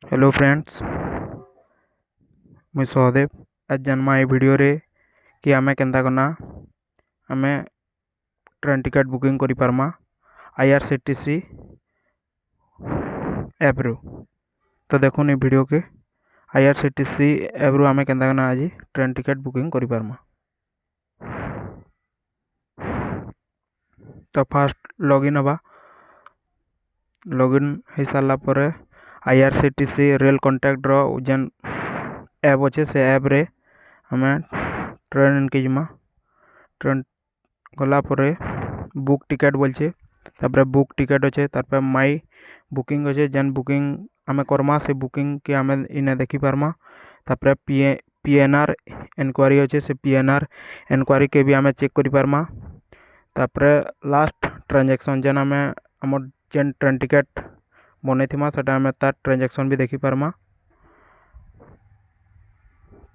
Hello friends, मुझे सहदेव आज जन्मा ये वीडियो रे कि आमे केंता करना आमे ट्रेन टिकट बुकिंग करि पारमा आईआरसीटीसी ऐप रू। तो देखो ये वीडियो के आईआरसीटीसी ऐप रू आमे केंता करना आज ट्रेन टिकट बुकिंग करि पारमा। तो फास्ट लॉगिन हवा। लॉगिन हो सारा पर आईआरसीटीसी रेल कॉन्टैक्ट रो जेन ऐप अच्छे से ऐप रे हमें ट्रेन इनके जमा ट्रेन गला बुक टिकेट बोलছে तापर बुक टिकेट अच्छे तापर माई बुकिंग अच्छे जेन बुकिंग आमे करमा से बुकिंग के आमे इने देखि पारमा। तापर पीएनआर इनक्वारी अच्छे से पीएनआर इनक्वारी के भी आमे चेक करि पारमा। तापर लास्ट ट्रांजैक्शन जेन आमे हमर जेन ट्रेन टिकेट बने थिमा सेटा आमे तार ट्रांजैक्शन भी देखि पारमा।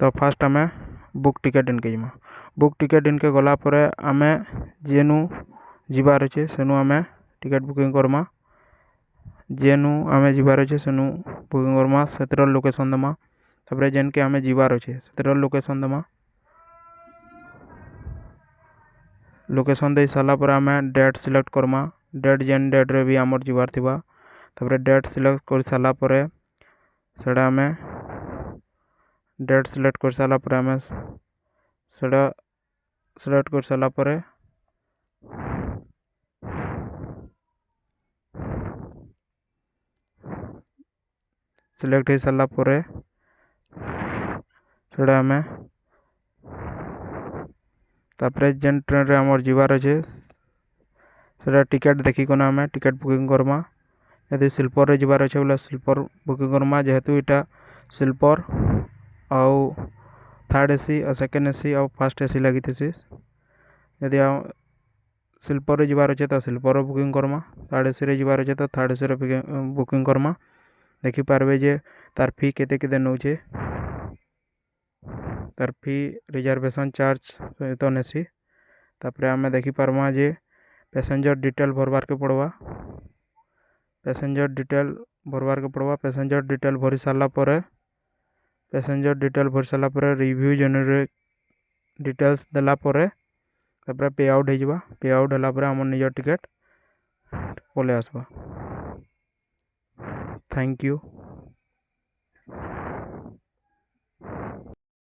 तो फास्ट आमे बुक टिकेट इनके जमा बुक टिकेट इनके गला परे आमे जेनु जीवार अच्छे सेनु आमे टिकेट बुकिंग करमा। जेनु आमे जीवार अच्छे सेनु बुकिंग करमा सेतर लोकेशन दमा। तापर जेन के आमे जीवार अच्छे सेतर लोकेशन दमा। लोकेशन दे साला पर आमे डेट सिलेक्ट करमा। डेट जेन डेट रे भी आमर जीवार थिबा तापर डेट सिलेक्ट कर साला परे सेडा आमे डेट सिलेक्ट कर साला पर आमे सेडा सिलेक्ट कर साला पर सिलेक्ट हो सारा पर सेडा आमे तापर जेन ट्रेन रे आमर जीवार अच्छे सेडा टिकेट देखिकना आमे टिकेट बुकिंग करमा। यदि स्लीपर रे जीवार अच्छे बोले स्लीपर बुकिंग करमा जेहेतु इटा स्लीपर आउ थर्ड एसी और सेकेंड एसी और फर्स्ट एसी लगी थी। यदि स्लीपर रे जीवार अच्छे तो स्लीपर बुकिंग करमा। थर्ड एसी रे जीवार अच्छे तो थर्ड एसी रे बुकिंग करमा। देखि पारबे जे तार फी केते केते नौचे तार फी रिजर्वेशन चार्ज तो नेसी। तापर आमे देखि पारमा जे पैसेंजर डिटेल भरवार के पड़वा। पैसेंजर डिटेल भरवार के पड़वा। पैसेंजर डिटेल भरी सारा पर पैसेंजर डिटेल भरी सारा पर रिव्यू जनरेट डिटेल्स देला पर तापर पे आउट हो जावा। पे आउट होला पर हमर निज टिकेट पले आसबा। Thank you.